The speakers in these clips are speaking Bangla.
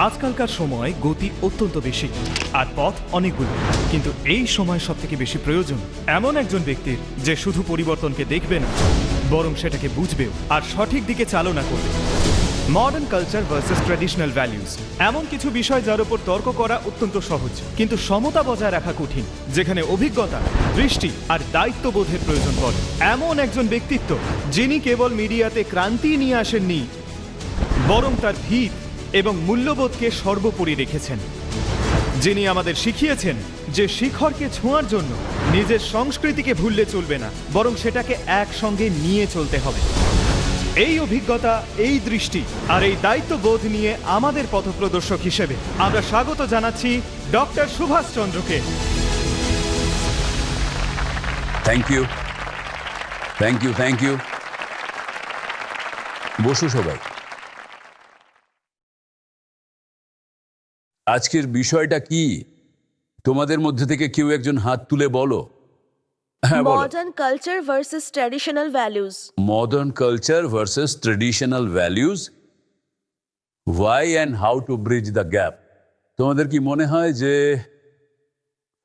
আজকালকার সময় গতি অত্যন্ত বেশি আর পথ অনেকগুলো, কিন্তু এই সময় সব থেকে বেশি প্রয়োজন এমন একজন ব্যক্তির যে শুধু পরিবর্তনকে দেখবে না, বরং সেটাকে বুঝবেও আর সঠিক দিকে চালনা করবে। Modern culture versus traditional values এমন কিছু বিষয় যার উপর তর্ক করা অত্যন্ত সহজ, কিন্তু সমতা বজায় রাখা কঠিন, যেখানে অভিজ্ঞতা, দৃষ্টি আর দায়িত্ববোধের প্রয়োজন পড়ে। এমন একজন ব্যক্তিত্ব যিনি কেবল মিডিয়াতে ক্রান্তি নিয়ে আসেননি, বরং তার ভিত এবং মূল্যবোধকে সর্বোপরি রেখেছেন। যিনি আমাদের শিখিয়েছেন যে শিখরকে ছোঁয়ার জন্য নিজের সংস্কৃতিকে ভুললে চলবে না, বরং সেটাকে একসঙ্গে নিয়ে চলতে হবে। এই অভিজ্ঞতা, এই দৃষ্টি আর এই দায়িত্ববোধ নিয়ে আমাদের পথপ্রদর্শক হিসেবে আমরা স্বাগত জানাচ্ছি ডক্টর সুভাষ চন্দ্রকে। Thank you, thank you, thank you. বসু সবাই। আজকের বিষয়টা কি তোমাদের মধ্যে থেকে কেউ একজন হাত তুলে বলো। হ্যাঁ, বলো। Modern culture versus traditional values. Modern culture versus traditional values, why and how to bridge the gap. তোমাদের কি মনে হয় যে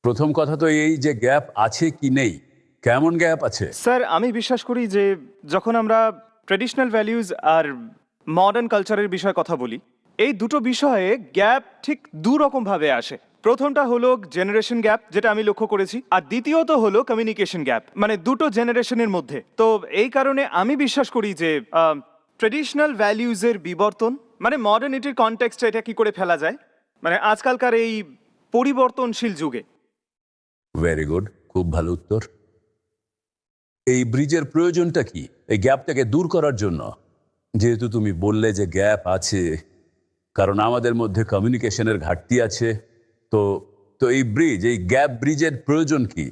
প্রথম কথা তো এই যে গ্যাপ আছে কি নেই, কেমন গ্যাপ আছে? স্যার, আমি বিশ্বাস করি যে যখন আমরা ট্র্যাডিশনাল ভ্যালুজ আর মডার্ন কালচারের বিষয়ে কথা বলি, এই দুটো বিষয়ে গ্যাপ ঠিক দু রকম ভাবে আসে। প্রথমটা হলো জেনারেশন গ্যাপ, যেটা আমি লক্ষ্য করেছি, আর দ্বিতীয়ত হলো কমিউনিকেশন গ্যাপ, মানে দুটো জেনারেশনের মধ্যে। তো এই কারণে আমি বিশ্বাস করি যে ট্র্যাডিশনাল ভ্যালুজের বিবর্তন, মানে মডার্নিটির কনটেক্সটে এটা কি করে ফেলা যায়, মানে আজকালকার এই পরিবর্তনশীল যুগে। ভেরি গুড, খুব ভালো উত্তর। এই ব্রিজের প্রয়োজনটা কি, এই গ্যাপটাকে দূর করার জন্য? যেহেতু তুমি বললে যে গ্যাপ আছে, কারণ আমাদের মধ্যে কমিউনিকেশনের ঘাটতি আছে, তো তো এই ব্রিজ, এই গ্যাপ ব্রিজের প্রয়োজন কি?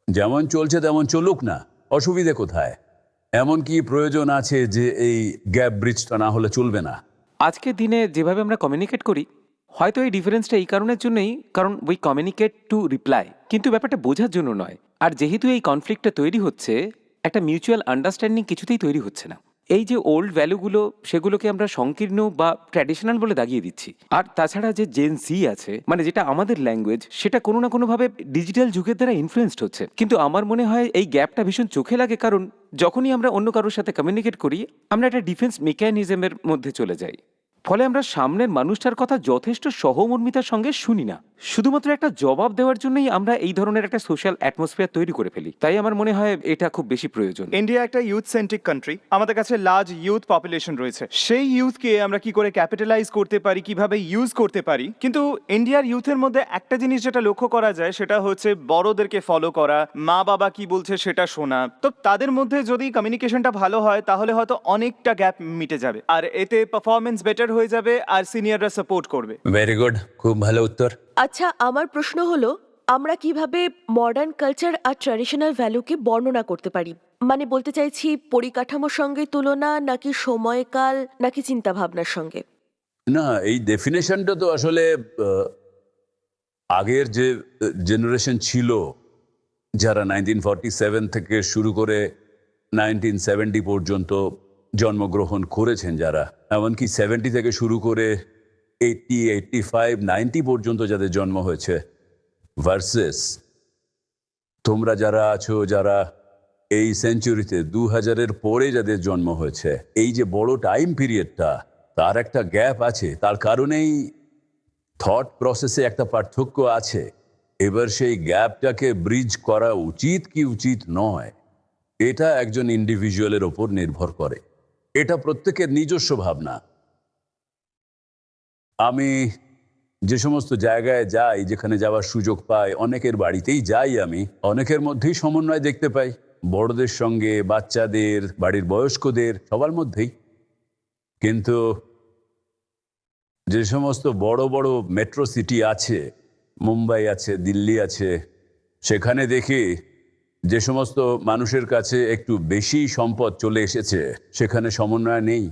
যেমন চলছে তেমন চলুক না, অসুবিধে কোথায়? এমন কি প্রয়োজন আছে যে এই গ্যাপ ব্রিজটা না হলে চলবে না? আজকের দিনে যেভাবে আমরা কমিউনিকেট করি, হয়তো এই ডিফারেন্সটা এই কারণের জন্যই, কারণ উই কমিউনিকেট টু রিপ্লাই, কিন্তু ব্যাপারটা বোঝার জন্য নয়। আর যেহেতু এই কনফ্লিক্টটা তৈরি হচ্ছে, একটা মিউচুয়াল আন্ডারস্ট্যান্ডিং কিছুতেই তৈরি হচ্ছে না। এই যে ওল্ড ভ্যালুগুলো, সেগুলোকে আমরা সংকীর্ণ বা ট্র্যাডিশনাল বলে দাগিয়ে দিচ্ছি। আর তাছাড়া যে জেন জি আছে, মানে যেটা আমাদের ল্যাঙ্গুয়েজ, সেটা কোনো না কোনোভাবে ডিজিটাল যুগের দ্বারা ইনফ্লুয়েসড হচ্ছে। কিন্তু আমার মনে হয় এই গ্যাপটা ভীষণ চোখে লাগে, কারণ যখনই আমরা অন্য কারোর সাথে কমিউনিকেট করি, আমরা একটা ডিফেন্স মেকানিজমের মধ্যে চলে যাই। ফলে আমরা সামনের মানুষটার কথা যথেষ্ট সহমর্মিতার সঙ্গে শুনি না। শুধুমাত্র একটা জবাব দেওয়ার জন্যই আমরা এই ধরনের একটা সোশ্যাল অ্যাটমসফিয়ার তৈরি করে ফেলি। তাই আমার মনে হয় এটা খুব বেশি প্রয়োজন। ইন্ডিয়া একটা ইউথ সেন্ট্রিক কান্ট্রি, আমাদের কাছে লার্জ ইউথ পপুলেশন রয়েছে। সেই ইউথকে আমরা কি করে ক্যাপিটালাইজ করতে পারি, কিভাবে ইউজ করতে পারি। কিন্তু ইন্ডিয়ার ইউথের মধ্যে একটা জিনিস যেটা লক্ষ্য করা যায়, সেটা হচ্ছে বড়দেরকে ফলো করা, মা বাবা কি বলছে সেটা শোনা। তো তাদের মধ্যে যদি কমিউনিকেশনটা ভালো হয়, তাহলে হয়তো অনেকটা গ্যাপ মিটে যাবে, আর এতে পারফরমেন্স বেটার হয়ে যাবে, আর সিনিয়ররা সাপোর্ট করবে। ভেরি গুড, খুব ভালো উত্তর। আচ্ছা, আমার প্রশ্ন হলো, আমরা কিভাবে মডার্ন কালচার আর ট্র্যাডিশনাল ভ্যালুকে বর্ণনা করতে পারি? মানে বলতে চাইছি, পরিকাঠামোর সঙ্গে তুলনা, নাকি সময়কাল, নাকি চিন্তা ভাবনার সঙ্গে? না, এই ডেফিনেশনটা তো আসলে আগের যে জেনারেশন ছিল, যারা 1947 থেকে শুরু করে 1970 পর্যন্ত জন্মগ্রহণ করেছেন, যারা এমনকি 70 থেকে শুরু করে 80, 85, 90 পর্যন্ত যাদের জন্ম হয়েছে, ভার্সেস তোমরা যারা আছো, যারা এই সেঞ্চুরিতে 2000-এর পরে যাদের জন্ম হয়েছে, এই যে বড় টাইম পিরিয়ডটা, তার একটা গ্যাপ আছে। তার কারণেই থট প্রসেসে একটা পার্থক্য আছে। এবার সেই গ্যাপটাকে ব্রিজ করা উচিত কি উচিত নয়, এটা একজন ইন্ডিভিজুয়ালের ওপর নির্ভর করে। এটা প্রত্যেকের নিজস্ব ভাবনা। আমি যে সমস্ত জায়গায় যাই, যেখানে যাওয়ার সুযোগ পাই, অনেকের বাড়িতেই যাই, আমি অনেকের মধ্যেই সমন্বয় দেখতে পাই, বড়দের সঙ্গে, বাচ্চাদের, বাড়ির বয়স্কদের, সবার মধ্যেই। কিন্তু যে সমস্ত বড় বড় মেট্রো সিটি আছে, মুম্বাই আছে, দিল্লি আছে, সেখানে দেখি যে সমস্ত মানুষের কাছে একটু বেশি সম্পদ চলে এসেছে, সেখানে সমন্বয় নেই,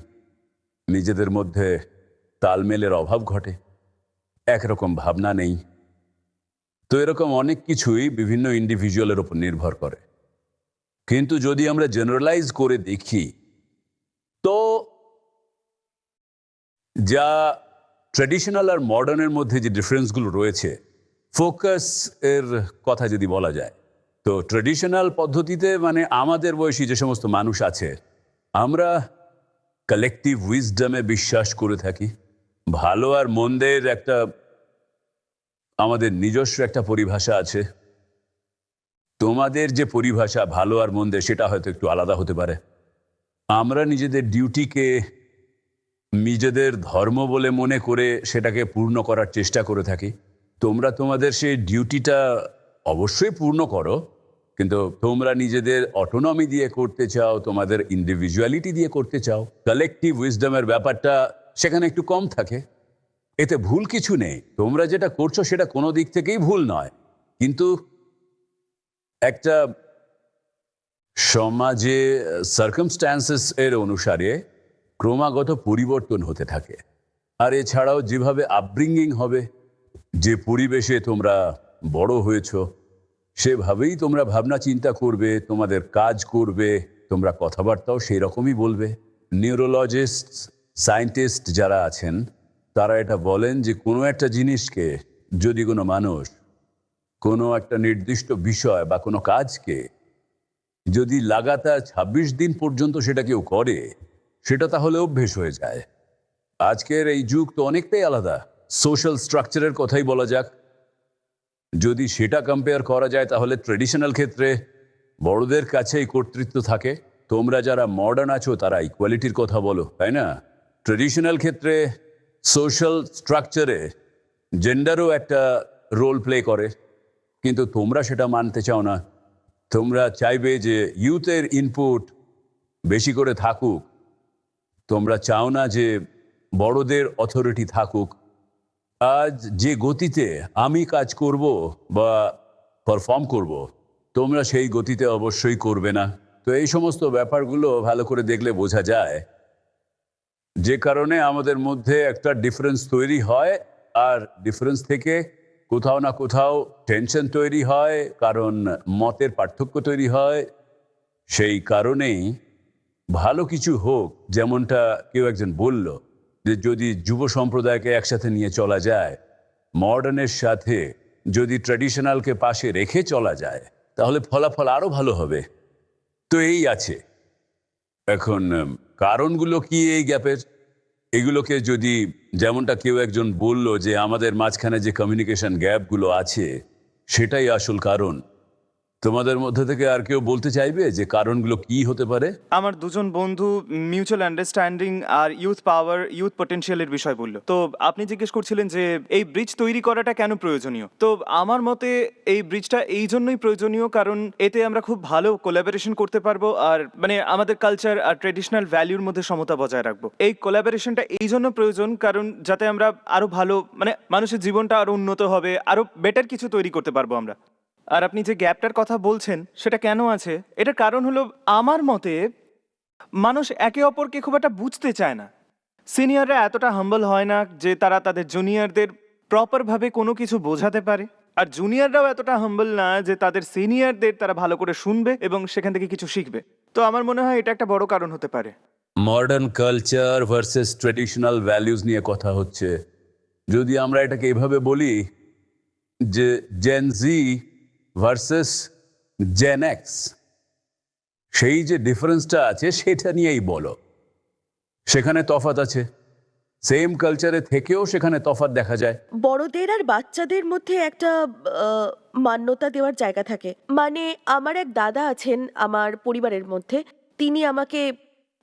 নিজেদের মধ্যে তালমেলের অভাব ঘটে, একরকম ভাবনা নেই। তো এরকম অনেক কিছুই বিভিন্ন ইন্ডিভিজুয়ালের উপর নির্ভর করে। কিন্তু যদি আমরা জেনারেলাইজ করে দেখি, তো যা ট্র্যাডিশনাল আর মডার্নের মধ্যে যে ডিফারেন্সগুলো রয়েছে, ফোকাস এর কথা যদি বলা যায়, তো ট্র্যাডিশনাল পদ্ধতিতে মানে আমাদের বয়সী যে সমস্ত মানুষ আছে, আমরা কালেকটিভ উইজডমে বিশ্বাস করে থাকি। ভালো আর মন্দের একটা আমাদের নিজস্ব একটা পরিভাষা আছে। তোমাদের যে পরিভাষা ভালো আর মন্দের সেটা হয়তো একটু আলাদা হতে পারে। আমরা নিজেদের ডিউটিকে নিজেদের ধর্ম বলে মনে করে সেটাকে পূর্ণ করার চেষ্টা করে থাকি। তোমরা তোমাদের সেই ডিউটিটা অবশ্যই পূর্ণ করো, কিন্তু তোমরা নিজেদের অটোনমি দিয়ে করতে চাও, তোমাদের ইন্ডিভিজুয়ালিটি দিয়ে করতে চাও। কালেকটিভ উইজডমের ব্যাপারটা সেখানে একটু কম থাকে। এতে ভুল কিছু নেই, তোমরা যেটা করছো সেটা কোনো দিক থেকেই ভুল নয়, কিন্তু একটা সমাজে সার্কামস্ট্যান্সেস এর অনুসারে ক্রমাগত পরিবর্তন হতে থাকে। আর এছাড়াও যেভাবে আপব্রিঙ্গিং হবে, যে পরিবেশে তোমরা বড় হয়েছো, সেভাবেই তোমরা ভাবনা চিন্তা করবে, তোমাদের কাজ করবে, তোমরা কথাবার্তাও সেই রকমই বলবে। নিউরোলজিস্ট, সায়েন্টিস্ট যারা আছেন তারা এটা বলেন যে কোনো একটা জিনিসকে যদি কোনো মানুষ কোনো একটা নির্দিষ্ট বিষয় বা কোনো কাজকে যদি লাগাতার ২৬ দিন পর্যন্ত সেটা কেউ করে, সেটা তাহলে অভ্যেস হয়ে যায়। আজকের এই যুগ তো অনেকটাই আলাদা। সোশ্যাল স্ট্রাকচারের কথাই বলা যাক, যদি সেটা কম্পেয়ার করা যায় তাহলে ট্রেডিশনাল ক্ষেত্রে বড়দের কাছেই কর্তৃত্ব থাকে। তোমরা যারা মডার্ন আছো তারা ইকুয়ালিটির কথা বলো, তাই না? ট্রেডিশনাল ক্ষেত্রে সোশ্যাল স্ট্রাকচারে জেন্ডারও একটা রোল প্লে করে, কিন্তু তোমরা সেটা মানতে চাও না। তোমরা চাইবে যে ইউথের ইনপুট বেশি করে থাকুক, তোমরা চাও না যে বড়দের অথরিটি থাকুক। আজ যে গতিতে আমি কাজ করব বা পারফর্ম করব, তোমরা সেই গতিতে অবশ্যই করবে না। তো এই সমস্ত ব্যাপারগুলো ভালো করে দেখলে বোঝা যায়, যে কারণে আমাদের মধ্যে একটা ডিফারেন্স তৈরি হয়, আর ডিফারেন্স থেকে কোথাও না কোথাও টেনশন তৈরি হয়, কারণ মতের পার্থক্য তৈরি হয়। সেই কারণেই ভালো কিছু হোক, যেমনটা কেউ একজন বলল যে যদি যুব সম্প্রদায়কে একসাথে নিয়ে চলা যায়, মডার্নের সাথে যদি ট্র্যাডিশনালকে পাশে রেখে চলা যায়, তাহলে ফলাফল আরও ভালো হবে। তো এই আছে। এখন কারণগুলো কি এই গ্যাপের? এগুলোকে যদি, যেমনটা কেউ একজন বলল যে আমাদের মাঝখানে যে কমিউনিকেশন গ্যাপগুলো আছে সেটাই আসল কারণ। তোমাদের মধ্যে থেকে আর কেউ বলতে চাইবে যে কারণগুলো কি হতে পারে? আমার দুজন বন্ধু মিউচুয়াল আন্ডারস্ট্যান্ডিং আর ইউথ পাওয়ার, ইউথ পটেনশিয়ালের বিষয় বললো। তো আপনি জিজ্ঞেস করছিলেন যে এই ব্রিজ তৈরি করাটা কেন প্রয়োজনীয়। তো আমার মতে এই ব্রিজটা এই জন্যই প্রয়োজনীয় কারণ এতে আমরা খুব ভালো কোলাবোরেশন করতে পারবো, আর মানে আমাদের কালচার আর ট্রেডিশনাল ভ্যালুর মধ্যে সমতা বজায় রাখবো। এই কোলাবোরেশনটা এই জন্য প্রয়োজন কারণ যাতে আমরা আরো ভালো, মানে মানুষের জীবনটা আরো উন্নত হবে, আরো বেটার কিছু তৈরি করতে পারবো আমরা। আর আপনি যে গ্যাপটার কথা বলছেন সেটা কেন আছে, এটার কারণ হলো আমার মতে মানুষ একে অপরকে খুব একটা বুঝতে চায় না। সিনিয়ররা এতটা হাম্বল হয় না যে তারা তাদের জুনিয়রদের প্রপারভাবে কোনো কিছু বোঝাতে পারে, আর জুনিয়ররাও এতটা হাম্বল না যে তাদের সিনিয়রদের তারা ভালো করে শুনবে এবং সেখান থেকে কিছু শিখবে। তো আমার মনে হয় এটা একটা বড় কারণ হতে পারে। Modern culture versus traditional values নিয়ে কথা হচ্ছে। যদি আমরা এটাকে এভাবে বলি যে জেন জি ভার্সেস জেন এক্স, সেই যে ডিফারেন্সটা আছে সেটা নিয়েই বলো। সেখানে তফাৎ আছে, সেম কালচারে থেকেও সেখানে তফাৎ দেখা যায়। বড়দের আর বাচ্চাদের মধ্যে একটা মান্যতা দেওয়ার জায়গা থাকে। মানে আমার এক দাদা আছেন আমার পরিবারের মধ্যে, তিনি আমাকে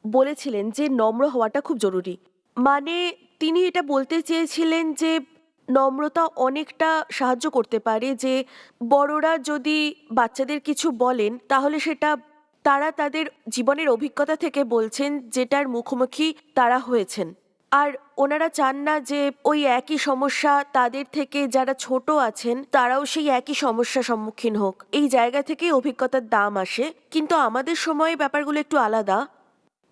বলেছিলেন যে নম্র হওয়াটা খুব জরুরি। মানে তিনি এটা বলতে চেয়েছিলেন যে নম্রতা অনেকটা সাহায্য করতে পারে, যে বড়রা যদি বাচ্চাদের কিছু বলেন তাহলে সেটা তারা তাদের জীবনের অভিজ্ঞতা থেকে বলছেন, যেটার মুখোমুখি তারা হয়েছেন। আর ওনারা চান না যে ওই একই সমস্যা তাদের থেকে যারা ছোট আছেন তারাও সেই একই সমস্যার সম্মুখীন হোক। এই জায়গা থেকে অভিজ্ঞতার দাম আসে, কিন্তু আমাদের সময়ে ব্যাপারগুলো একটু আলাদা।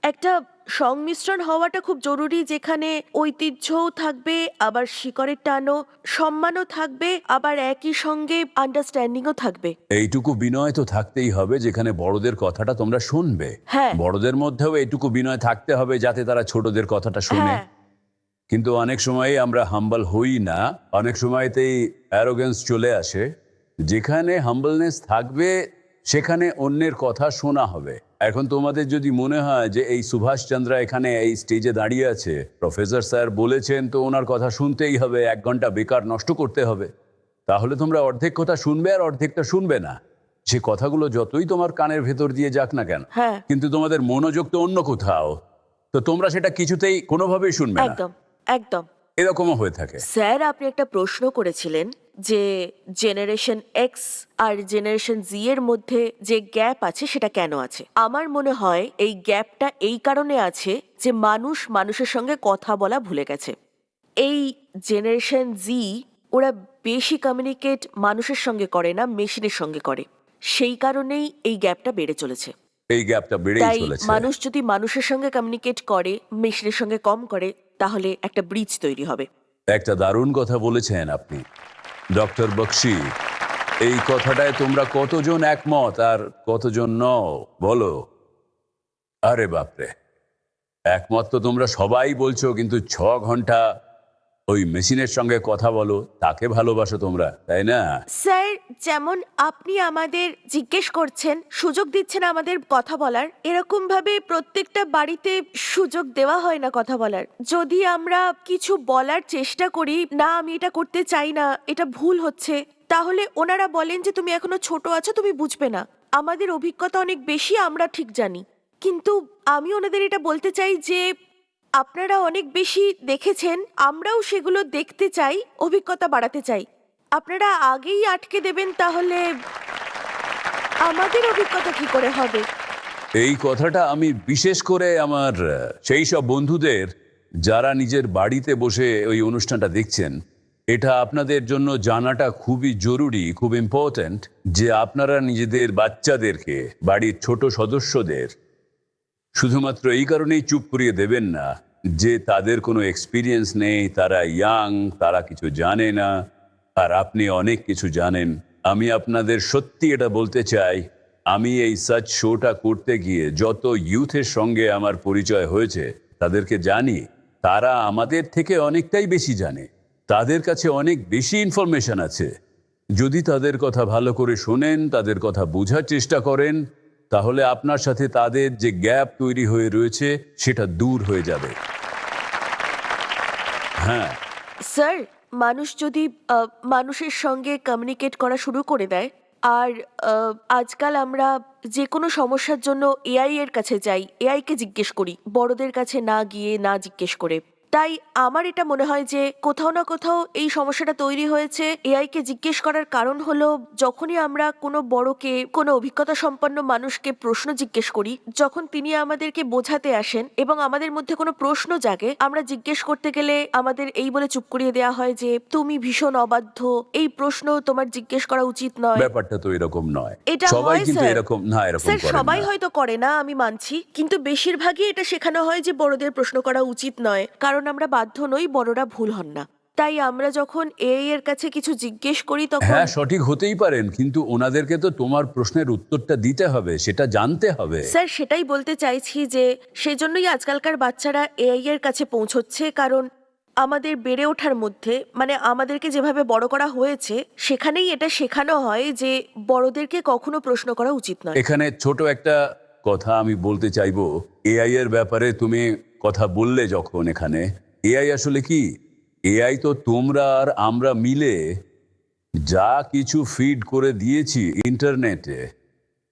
একটা সংমিশ্রণ হওয়াটা খুব জরুরি, যেখানে ঐতিহ্যও থাকবে, আবার শিকড়ের টানও, সম্মানও থাকবে, আবার একই সঙ্গে আন্ডারস্ট্যান্ডিংও থাকবে। এইটুকু বিনয় তো থাকতেই হবে, যেখানে বড়দের কথাটা তোমরা শুনবে। হ্যাঁ। বড়দের মধ্যেও এইটুকু বিনয় থাকতে হবে যাতে তারা ছোটদের কথাটা শুনে। হ্যাঁ। কিন্তু অনেক সময় আমরা হাম্বল হই না, অনেক সময়তেই অ্যারোগেন্স চলে আসে। যেখানে হাম্বলনেস থাকবে সেখানে অন্যের কথা শোনা হবে। এখন তোমাদের যদি মনে হয় যে এই সুভাষচন্দ্র এখানে এই স্টেজে দাঁড়িয়ে আছে, প্রফেসর স্যার বলেছেন তো ওনার কথা শুনতেই হবে, 1 ঘন্টা বেকার নষ্ট করতে হবে, তাহলে তোমরা অর্ধেক কথা শুনবে আর অর্ধেকটা শুনবে না। সে কথাগুলো যতই তোমার কানের ভেতর দিয়ে যাক না কেন, হ্যাঁ। কিন্তু তোমাদের মনোযোগ তো অন্য কোথাও, তো তোমরা সেটা কিছুতেই কোনোভাবেই শুনবে না। একদম একদম। এরকমও হয়ে থাকে। স্যার, আপনি একটা প্রশ্ন করেছিলেন যে জেনারেশন এক্স আর জেনারেশন জি এর মধ্যে যে গ্যাপ আছে সেটা কেন আছে। আমার মনে হয় এই গ্যাপটা এই কারণে আছে যে মানুষ মানুষের সঙ্গে কথা বলা ভুলে গেছে। এই জেনারেশন জি ওরা বেশি কমিউনিকেট মানুষের সঙ্গে করে না, মেশিনের সঙ্গে করে। সেই কারণেই এই গ্যাপটা বেড়ে চলেছে। এই গ্যাপটা বেড়েই তাই চলেছে। মানুষ যদি মানুষের সঙ্গে কমিউনিকেট করে, মেশিনের সঙ্গে কম করে, তাহলে একটা ব্রিজ তৈরি হবে। একটা দারুণ কথা বলেছেন আপনি ডক্টর বক্সি। এই কথাটায় তোমরা কতজন একমত আর কতজন নও বলো? আরে বাপরে, একমত তো তোমরা সবাই বলছো, কিন্তু 6 ঘন্টা ওই মেশিনের সঙ্গে কথা বলো, তাকে ভালোবাসো তোমরা, তাই না? স্যার, যেমন আপনি আমাদের জিজ্ঞেস করছেন, সুযোগ দিচ্ছেন আমাদের কথা বলার, এরকম ভাবে প্রত্যেকটা বাড়িতে সুযোগ দেওয়া হয় না কথা বলার। যদি আমরা কিছু বলার চেষ্টা করি, না আমি এটা করতে চাই না, এটা ভুল হচ্ছে, তাহলে ওনারা বলেন যে তুমি এখনো ছোট আছো, তুমি বুঝবে না। আমাদের অভিজ্ঞতা অনেক বেশি, আমরা ঠিক জানি। কিন্তু আমি ওনাদের এটা বলতে চাই যে আপনারা অনেক বেশি দেখেছেন, আমরাও সেগুলো দেখতে চাই, অভিজ্ঞতা বাড়াতে চাই। আপনারা আগেই আটকে দেবেন তাহলে আমাদের অভিজ্ঞতা কি করে হবে? এই কথাটা আমি বিশেষ করে আমার সেই সব বন্ধুদের যারা নিজের বাড়িতে বসে ওই অনুষ্ঠানটা দেখছেন, এটা আপনাদের জন্য জানাটা খুবই জরুরি, খুব ইম্পর্ট্যান্ট, যে আপনারা নিজেদের বাচ্চাদেরকে, বাড়ির ছোট সদস্যদের শুধুমাত্র এই কারণেই চুপ করিয়ে দেবেন না যে তাদের কোনো এক্সপিরিয়েন্স নেই, তারা ইয়াং, তারা কিছু জানে না, আর আপনি অনেক কিছু জানেন। আমি আপনাদের সত্যি এটা বলতে চাই, আমি এই সাচ শোটা করতে গিয়ে যত ইউথের সঙ্গে আমার পরিচয় হয়েছে, তাদেরকে জানি তারা আমাদের থেকে অনেকটাই বেশি জানে, তাদের কাছে অনেক বেশি ইনফরমেশন আছে। যদি তাদের কথা ভালো করে শোনেন, তাদের কথা বোঝার চেষ্টা করেন, তাহলে আপনার সাথে তাদের যে গ্যাপ তৈরি হয়ে রয়েছে সেটা দূর হয়ে যাবে। হ্যাঁ স্যার, মানুষ যদি মানুষের সঙ্গে কমিউনিকেট করা শুরু করে দেয়, আর আজকাল আমরা যে কোনো সমস্যার জন্য এআই এর কাছে যাই, এআইকে জিজ্ঞেস করি, বড়দের কাছে না গিয়ে, না জিজ্ঞেস করে। তাই আমার এটা মনে হয় যে কোথাও না কোথাও এই সমস্যাটা তৈরি হয়েছে। এআইকে জিজ্ঞেস করার কারণ হলো, যখনই আমরা কোনো বড়কে, কোনো অভিজ্ঞতা সম্পন্ন মানুষকে প্রশ্ন জিজ্ঞেস করি, যখন তিনি আমাদেরকে বোঝাতে আসেন এবং আমাদের মধ্যে কোনো প্রশ্ন জাগে, আমরা জিজ্ঞেস করতে গেলে আমাদের এই বলে চুপ করিয়ে দেওয়া হয় যে তুমি ভীষণ অবাধ্য, এই প্রশ্ন তোমার জিজ্ঞেস করা উচিত নয়। ব্যাপারটা তো এরকম নয়। এটা সবাই হয় কিন্তু স্যার। এরকম না, এরকম স্যার, করেন সবাই না। হয়তো করে না, আমি মানছি, কিন্তু বেশিরভাগই এটা শেখানো হয় যে বড়দের প্রশ্ন করা উচিত নয়, কারণ আমরা বাধ্য নই, বড়রা ভুল হন না। তাই আমরা যখন এআই এর কাছে কিছু জিজ্ঞেস করি তখন হ্যাঁ, সঠিক হতেই পারেন, কিন্তু ওনাদেরকে তো তোমার প্রশ্নের উত্তরটা দিতে হবে, সেটা জানতে হবে। স্যার, সেটাই বলতে চাইছি যে সেজন্যই আজকালকার বাচ্চারা এআই এর কাছে পৌঁছচ্ছে, কারণ আমাদের বেড়ে ওঠার মধ্যে, মানে আমাদেরকে যেভাবে বড় করা হয়েছে, সেখানেই এটা শেখানো হয় যে বড়দেরকে কখনো প্রশ্ন করা উচিত নয়। এখানে ছোট একটা কথা আমি বলতে চাইবো, এআই এর ব্যাপারে তুমি কথা বললে যখন, এখানে এআই আসলে কি? এআই তো তোমরা আর আমরা মিলে যা কিছু ফিড করে দিয়েছি ইন্টারনেটে,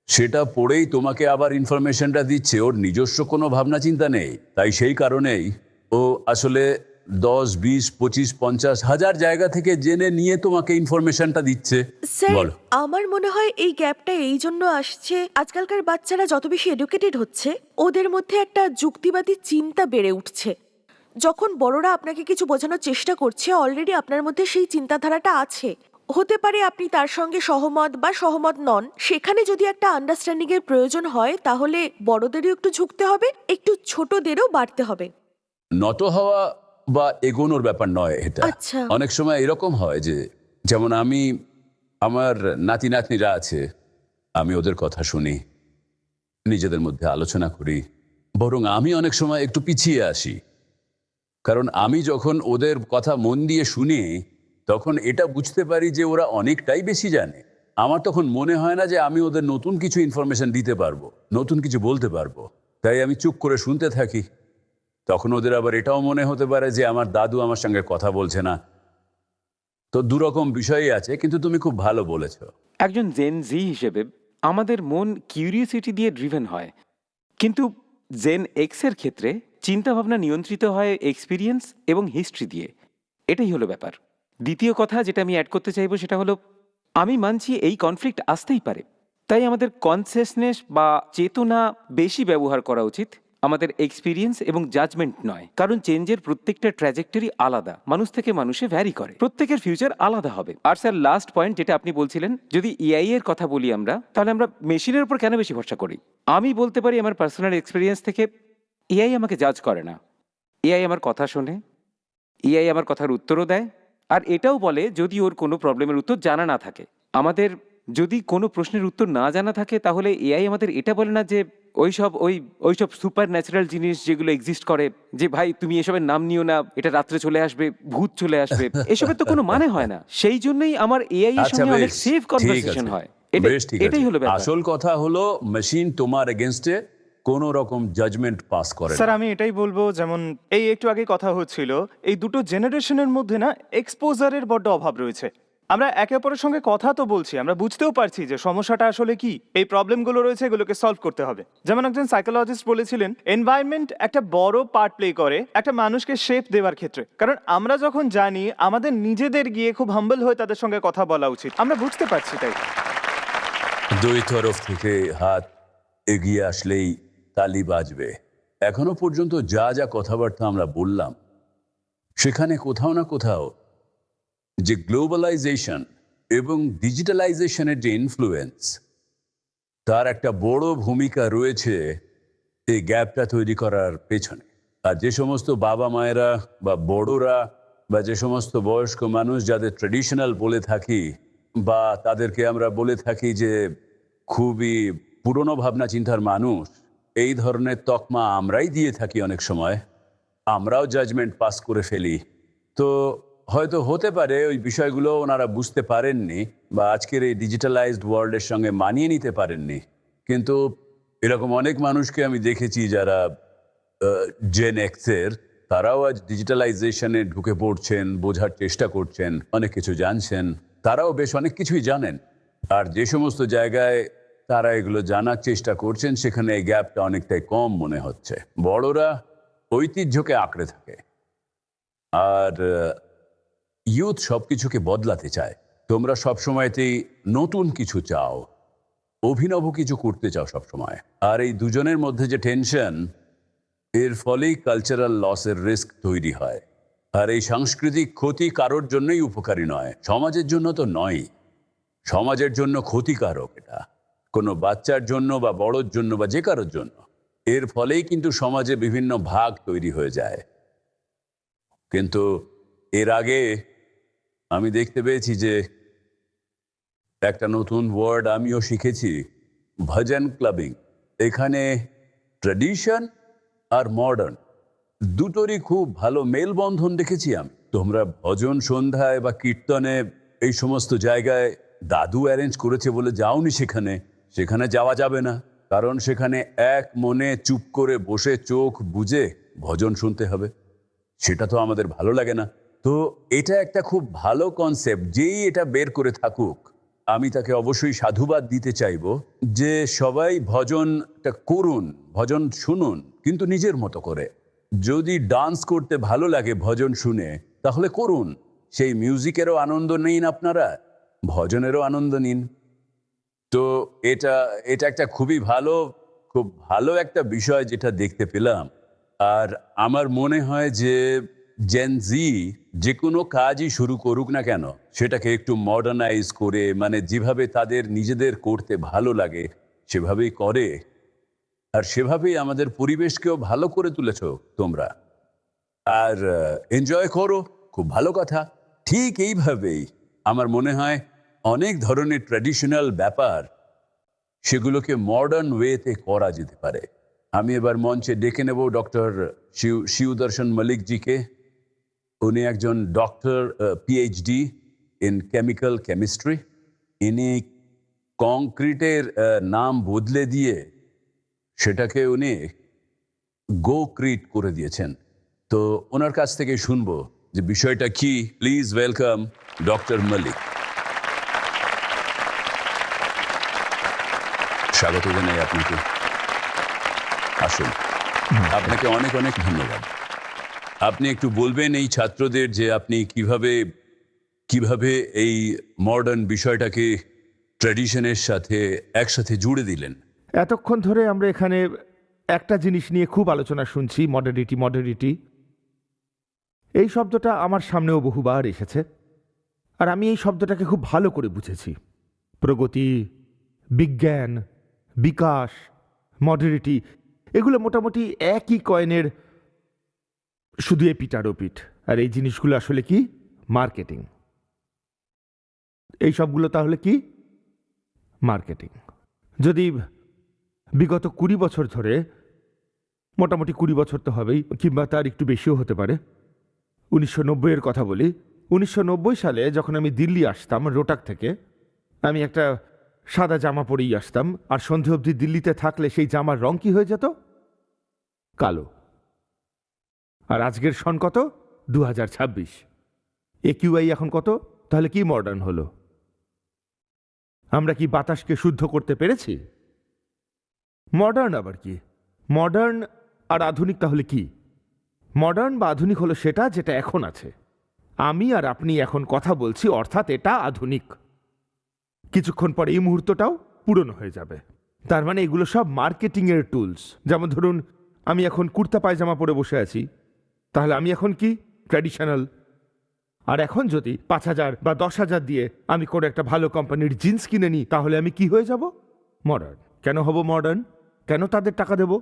সেটা পড়েই তোমাকে আবার ইনফরমেশনটা দিচ্ছে, ওর নিজস্ব কোনো ভাবনা চিন্তা নেই। তাই সেই কারণেই ও আসলে 10, 20, 25, 50 হাজার জায়গা থেকে জেনে নিয়ে তোমাকে ইনফরমেশনটা দিচ্ছে। স্যার, বলো। আমার মনে হয় এই গ্যাপটা এই জন্য আসছে, আজকালকার বাচ্চারা যত বেশি এডুকেটেড হচ্ছে, ওদের মধ্যে একটা যুক্তিবাদী চিন্তা বেড়ে উঠছে। যখন বড়রা আপনাকে কিছু বোঝানোর চেষ্টা করছে, অলরেডি আপনার মধ্যে সেই চিন্তাধারাটা আছে। হতে পারে আপনি তার সঙ্গে সহমত বা সহমত নন, সেখানে যদি একটা আন্ডারস্ট্যান্ডিং এর প্রয়োজন হয়, তাহলে বড়দেরও একটু ঝুঁকতে হবে, একটু ছোটদেরও বাড়তে হবে। নত হওয়া বা এগোনোর ব্যাপার নয় এটা। আচ্ছা। অনেক সময় এরকম হয় যে, যেমন আমি, আমার নাতি নাতনিরা আছে, আমি ওদের কথা শুনি, নিজেদের মধ্যে আলোচনা করি, বরং আমি অনেক সময় একটু পিছিয়ে আসি, কারণ আমি যখন ওদের কথা মন দিয়ে শুনি তখন এটা বুঝতে পারি যে ওরা অনেকটাই বেশি জানে। আমার তখন মনে হয় না যে আমি ওদের নতুন কিছু ইনফরমেশন দিতে পারবো, নতুন কিছু বলতে পারবো, তাই আমি চুপ করে শুনতে থাকি। তখন ওদের আবার এটাও মনে হতে পারে যে আমার দাদু আমার সঙ্গে কথা বলছে না। তো দুরকম বিষয়ই আছে, কিন্তু তুমি খুব ভালো বলেছো। একজন জেন জি হিসেবে আমাদের মন কিউরিওসিটি দিয়ে ড্রিভেন হয়, কিন্তু জেন এক্সের ক্ষেত্রে চিন্তাভাবনা নিয়ন্ত্রিত হয় এক্সপিরিয়েন্স এবং হিস্ট্রি দিয়ে। এটাই হলো ব্যাপার। দ্বিতীয় কথা যেটা আমি অ্যাড করতে চাইবো সেটা হলো, আমি মানছি এই কনফ্লিক্ট আসতেই পারে, তাই আমাদের কনসিয়াসনেস বা চেতনা বেশি ব্যবহার করা উচিত, আমাদের এক্সপিরিয়েন্স এবং জাজমেন্ট নয়। কারণ চেঞ্জের প্রত্যেকটা ট্র্যাজেক্টরি আলাদা, মানুষ থেকে মানুষে ভ্যারি করে, প্রত্যেকের ফিউচার আলাদা হবে। আর স্যার লাস্ট পয়েন্ট যেটা আপনি বলছিলেন, যদি এআই এর কথা বলি আমরা, তাহলে আমরা মেশিনের উপর কেন বেশি ভরসা করি? আমি বলতে পারি আমার পার্সোনাল এক্সপিরিয়েন্স থেকে, এআই আমাকে জাজ করে না, এআই আমার কথা শোনে, এআই আমার কথার উত্তরও দেয়, আর এটাও বলে যদি ওর কোনো প্রবলেমের উত্তর জানা না থাকে। আমাদের যদি কোনো প্রশ্নের উত্তর না জানা থাকে, তাহলে এআই আমাদের এটা বলে না যে ওইসব সুপার ন্যাচারাল জিনিস যেগুলো এক্সিস্ট করে, যে ভাই তুমি এসবের নাম নিও না, এটা রাত্রে চলে আসবে, ভূত চলে আসবে, এসবের তো কোনো মানে হয় না। সেই জন্যই আমার এআই এর আচ্ছা, সঙ্গে অনেক বেশ, সেফ ঠিক কনভারসেশন আছে। হয়। বেশ, ঠিক এটাই আছে। হলো ব্যাপার। আসল কথা হলো মেশিন তোমার এগেনস্টে কোনো রকম জাজমেন্ট পাস করে না। স্যার আমি এটাই বলবো, যেমন এই একটু আগে কথা হচ্ছিল, এই দুটো জেনারেশনের মধ্যে না এক্সপোজারের বড্ড অভাব রয়েছে। আমরা একে অপরের সঙ্গে কথা তো বলছি, আমরা বুঝতেও পারছি যে সমস্যাটা আসলে কি, এই প্রবলেমগুলো রয়েছে, এগুলোকে সলভ করতে হবে। যেমন একজন সাইকোলজিস্ট বলেছিলেন, এনভায়রনমেন্ট একটা বড় পার্ট প্লে করে একটা মানুষকে শেপ দেওয়ার ক্ষেত্রে। কারণ আমরা যখন জানি, আমাদের নিজেদের গিয়ে খুব হাম্বল হয়ে তাদের সঙ্গে কথা বলা উচিত, আমরা বুঝতে পারছি তাই। দুই তরফ থেকে হাত এগিয়ে আসলেই তালি বাজবে। এখনো পর্যন্ত যা যা কথাবার্তা আমরা বললাম, সেখানে কোথাও না কোথাও যে গ্লোবালাইজেশন এবং ডিজিটালাইজেশনের যে ইনফ্লুয়েন্স, তার একটা বড় ভূমিকা রয়েছে এই গ্যাপটা তৈরি করার পেছনে। আর যে সমস্ত বাবা মায়েরা বা বড়রা বা যে সমস্ত বয়স্ক মানুষ যাদের ট্রেডিশনাল বলে থাকি, বা তাদেরকে আমরা বলে থাকি যে খুবই পুরনো ভাবনা চিন্তার মানুষ, এই ধরনের তকমা আমরাই দিয়ে থাকি অনেক সময়। আমরাও জাজমেন্ট পাস করে ফেলি। তো হয়তো হতে পারে ওই বিষয়গুলো ওনারা বুঝতে পারেননি, বা আজকের এই ডিজিটালাইজড ওয়ার্ল্ডের সঙ্গে মানিয়ে নিতে পারেননি। কিন্তু এরকম অনেক মানুষকে আমি দেখেছি যারা জেন এক্সের, তারাও আজ ডিজিটালাইজেশনে ঢুকে পড়ছেন, বোঝার চেষ্টা করছেন, অনেক কিছু জানছেন, তারাও বেশ অনেক কিছুই জানেন। আর যে সমস্ত জায়গায় তারা এগুলো জানার চেষ্টা করছেন, সেখানে এই গ্যাপটা অনেকটাই কম মনে হচ্ছে। বড়রা ঐতিহ্যকে আঁকড়ে থাকে, আর ইউথ সব কিছুকে বদলাতে চায়। তোমরা সবসময়তেই নতুন কিছু চাও, অভিনব কিছু করতে চাও সবসময়। আর এই দুজনের মধ্যে যে টেনশন, এর ফলেই কালচারাল লসের রিস্ক তৈরি হয়। আর এই সাংস্কৃতিক ক্ষতি কারোর জন্যই উপকারী নয়, সমাজের জন্য তো নয়। সমাজের জন্য ক্ষতিকারক এটা, কোনো বাচ্চার জন্য বা বড়োর জন্য বা যে কারোর জন্য। এর ফলেই কিন্তু সমাজে বিভিন্ন ভাগ তৈরি হয়ে যায়। কিন্তু এর আগে আমি দেখতে পেয়েছি যে একটা নতুন ওয়ার্ড আমিও শিখেছি, ভজন ক্লাবিং। এখানে ট্র্যাডিশন আর মডার্ন দুটোরই খুব ভালো মেলবন্ধন দেখেছি আমি। তোমরা ভজন সন্ধ্যায় বা কীর্তনে এই সমস্ত জায়গায় দাদু অ্যারেঞ্জ করেছে বলে যাওনি, সেখানে যাওয়া যাবে না। কারণ সেখানে এক মনে চুপ করে বসে চোখ বুজে ভজন শুনতে হবে, সেটা তো আমাদের ভালো লাগে না। তো এটা একটা খুব ভালো কনসেপ্ট, যেই এটা বের করে থাকুক আমি তাকে অবশ্যই সাধুবাদ দিতে চাইবো, যে সবাই ভজনটা করুন, ভজন শুনুন, কিন্তু নিজের মতো করে। যদি ডান্স করতে ভালো লাগে ভজন শুনে, তাহলে করুন, সেই মিউজিকেরও আনন্দ নিন, আপনারা ভজনেরও আনন্দ নিন। তো এটা একটা খুব ভালো একটা বিষয় যেটা দেখতে পেলাম। আর আমার মনে হয় যে জেন জি যে কোনো কাজই শুরু করুক না কেন, সেটাকে একটু মডার্নাইজ করে, মানে যেভাবে তাদের নিজেদের করতে ভালো লাগে সেভাবেই করে। আর সেভাবেই আমাদের পরিবেশকেও ভালো করে তুলেছ তোমরা। আর এনজয় করো, খুব ভালো কথা। ঠিক এইভাবেই আমার মনে হয় অনেক ধরনের ট্র্যাডিশনাল ব্যাপার, সেগুলোকে মডার্ন ওয়েতে করা যেতে পারে। আমি এবার মঞ্চে ডেকে নেব ডক্টর শিবদর্শন মল্লিকজিকে। উনি একজন doctor, PhD in chemical chemistry. ইনি কংক্রিটের নাম বদলে দিয়ে সেটাকে উনি গোক্রিট করে দিয়েছেন। তো ওনার কাছ থেকে শুনবো যে বিষয়টা কি। Please welcome doctor Mallick. স্বাগত জানাই আপনাকে। আসুন, আপনাকে অনেক অনেক ধন্যবাদ। আপনি একটু বলবেন এই ছাত্রদের যে আপনি কিভাবে এই মডার্ন বিষয়টাকে ট্র্যাডিশনের সাথে একসাথে জুড়ে দিলেন। এতক্ষণ ধরে আমরা এখানে একটা জিনিস নিয়ে খুব আলোচনা শুনছি, মডার্নিটি। এই শব্দটা আমার সামনেও বহুবার এসেছে, আর আমি এই শব্দটাকে খুব ভালো করে বুঝেছি। প্রগতি, বিজ্ঞান, বিকাশ, মডার্নিটি, এগুলো মোটামুটি একই কয়েনের শুধু এপিঠ আর ওপিঠ। আর এই জিনিসগুলো আসলে কি? মার্কেটিং। এই সবগুলো তাহলে কি? মার্কেটিং। যদি বিগত 20 বছর ধরে, মোটামুটি 20 বছর তো হবেই, কিংবা তার একটু বেশিও হতে পারে, 1990-এর কথা বলি। 1990 সালে যখন আমি দিল্লি আসতাম রোটাক থেকে, আমি একটা সাদা জামা পরেই আসতাম, আর সন্ধে অবধি দিল্লিতে থাকলে সেই জামার রং কি হয়ে যেত? কালো। আর আজকের সন কত? 2026। একিউআই এখন কত? তাহলে কি মডার্ন হলো? আমরা কি বাতাসকে শুদ্ধ করতে পেরেছি? মডার্ন আবার কি? মডার্ন আর আধুনিক তাহলে কি? মডার্ন বা আধুনিক হলো সেটা যেটা এখন আছে। আমি আর আপনি এখন কথা বলছি, অর্থাৎ এটা আধুনিক। কিছুক্ষণ পরে এই মুহূর্তটাও পুরনো হয়ে যাবে। তার মানে এগুলো সব মার্কেটিংয়ের টুলস। যেমন ধরুন, আমি এখন কুর্তা পায়জামা পরে বসে আছি, তাহলে আমি এখন কি? ট্র্যাডিশনাল। আর এখন যদি 5,000 বা 10,000 দিয়ে আমি কোনো একটা ভালো কোম্পানির জিন্স কিনে নিই, তাহলে আমি কি হয়ে যাব? মডার্ন। কেন হব মডার্ন? কেন তাদের টাকা দেব?